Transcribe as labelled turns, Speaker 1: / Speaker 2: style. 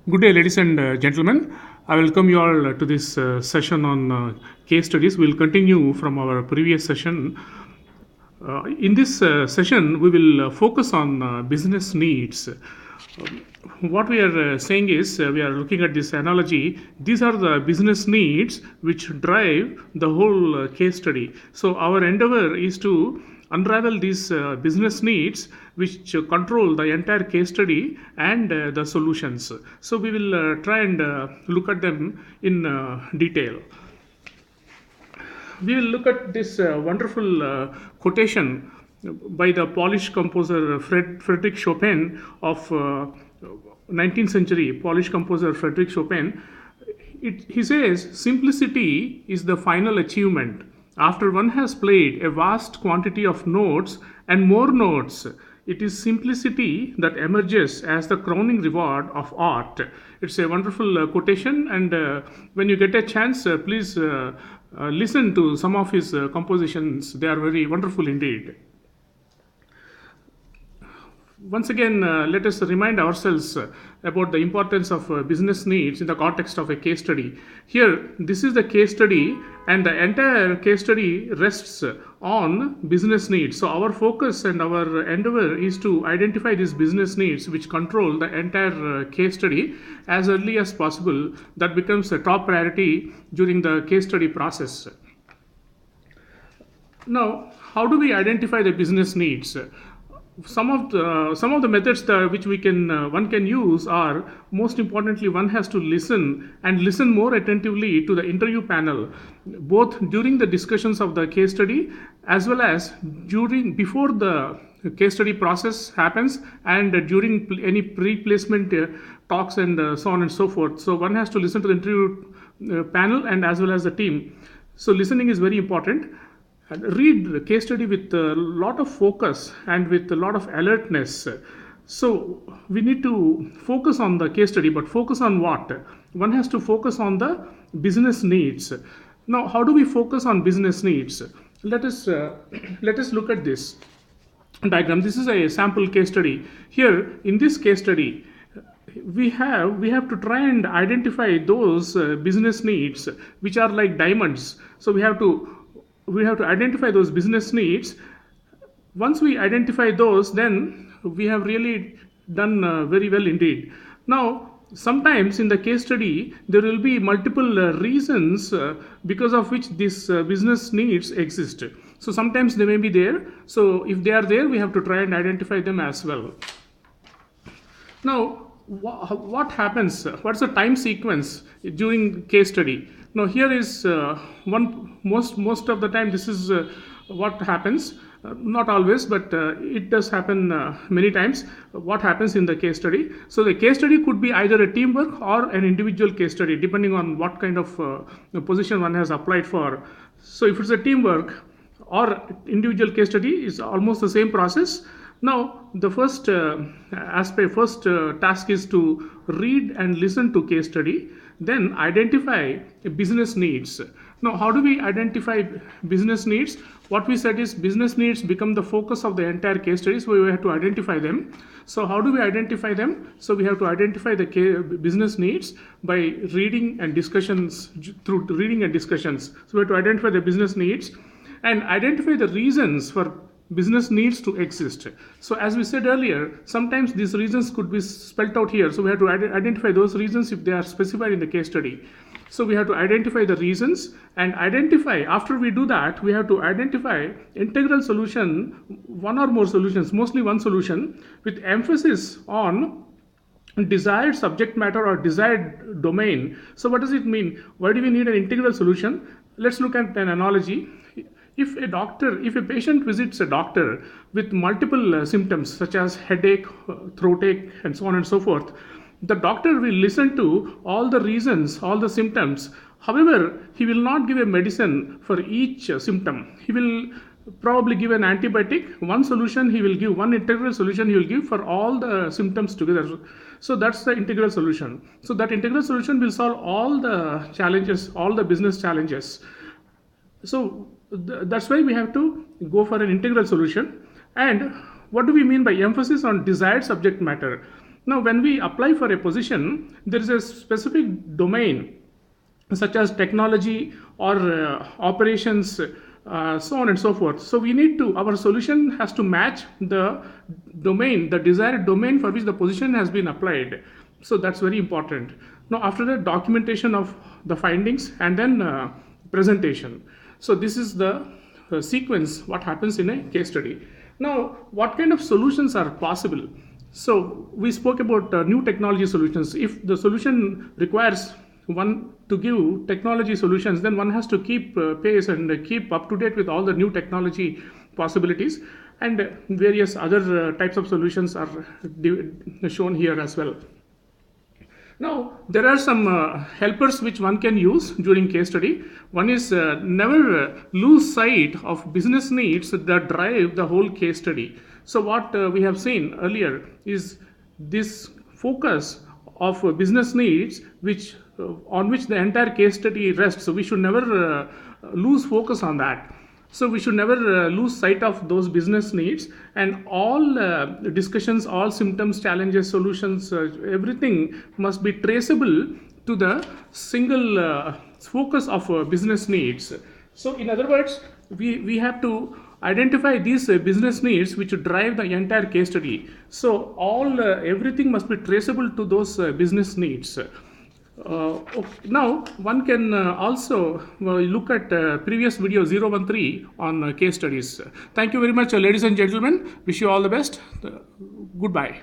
Speaker 1: Good day, ladies and gentlemen. I welcome you all to this session on case studies. We'll continue from our previous session. In this session, we will focus on business needs. What we are saying is, we are looking at this analogy. These are the business needs which drive the whole case study. So, our endeavor is to unravel these business needs which control the entire case study and the solutions. So, we will try and look at them in detail. We will look at this wonderful quotation by the Polish composer Frederick Chopin of 19th century Polish composer Frederick Chopin. He says, simplicity is the final achievement. After one has played a vast quantity of notes and more notes, it is simplicity that emerges as the crowning reward of art. It's a wonderful quotation, and when you get a chance, please listen to some of his compositions. They are very wonderful indeed. Once again, let us remind ourselves about the importance of business needs in the context of a case study. Here, this is the case study, and the entire case study rests on business needs. So, our focus and our endeavor is to identify these business needs which control the entire case study as early as possible. That becomes a top priority during the case study process. Now, how do we identify the business needs? Some of the methods which we can one can use are, most importantly, one has to listen and listen more attentively to the interview panel, both during the discussions of the case study as well as during before the case study process happens, and during any pre-placement talks and so on and so forth. So one has to listen to the interview panel and as well as the team. So listening is very important. And read the case study with a lot of focus and with a lot of alertness. So we need to focus on the case study, but focus on what? One has to focus on the business needs. Now, how do we focus on business needs? Let us let us look at this diagram. This is a sample case study. Here, in this case study, we have to try and identify those business needs which are like diamonds. So we have to identify those business needs. Once we identify those, then we have really done very well indeed. Now, sometimes in the case study there will be multiple reasons because of which this business needs exist. So sometimes they may be there. So if they are there, we have to try and identify them as well. Now, what happens? What's the time sequence during case study? Now, here is one most of the time. This is what happens. Not always, but it does happen many times. What happens in the case study? So the case study could be either a teamwork or an individual case study, depending on what kind of position one has applied for. So if it's a teamwork or individual case study, is almost the same process. Now, the first task is to read and listen to case study, then identify business needs. Now, how do we identify business needs? What we said is business needs become the focus of the entire case study, so we have to identify them. So, how do we identify them? So, we have to identify the business needs by reading and discussions, through reading and discussions. So, we have to identify the business needs and identify the reasons for business needs to exist. So as we said earlier, sometimes these reasons could be spelled out here. So we have to identify those reasons if they are specified in the case study. So we have to identify the reasons and after we do that, we have to identify integral solution, one or more solutions, mostly one solution, with emphasis on desired subject matter or desired domain. So what does it mean? Why do we need an integral solution? Let's look at an analogy. If a patient visits a doctor with multiple symptoms such as headache, throat ache, and so on and so forth, the doctor will listen to all the reasons, all the symptoms. However, he will not give a medicine for each symptom. He will probably give an antibiotic. One solution he will give, one integral solution he will give for all the symptoms together. So that's the integral solution. So that integral solution will solve all the challenges, all the business challenges. So that's why we have to go for an integral solution. And what do we mean by emphasis on desired subject matter? Now, when we apply for a position, there is a specific domain such as technology or operations, so on and so forth. So we need to, our solution has to match the domain, the desired domain for which the position has been applied. So that's very important. Now, after that, documentation of the findings and then presentation. So this is the sequence what happens in a case study. Now, what kind of solutions are possible? So we spoke about new technology solutions. If the solution requires one to give technology solutions, then one has to keep pace and keep up to date with all the new technology possibilities, and various other types of solutions are shown here as well. Now, there are some helpers which one can use during case study. One is never lose sight of business needs that drive the whole case study. So what we have seen earlier is this focus of business needs which on which the entire case study rests. So we should never lose focus on that. So we should never lose sight of those business needs, and all discussions, all symptoms, challenges, solutions, everything must be traceable to the single focus of business needs. So in other words, we have to identify these business needs which drive the entire case study. So all everything must be traceable to those business needs. Now one can also look at previous video 013 on case studies. Thank you very much, ladies and gentlemen. Wish you all the best. Goodbye.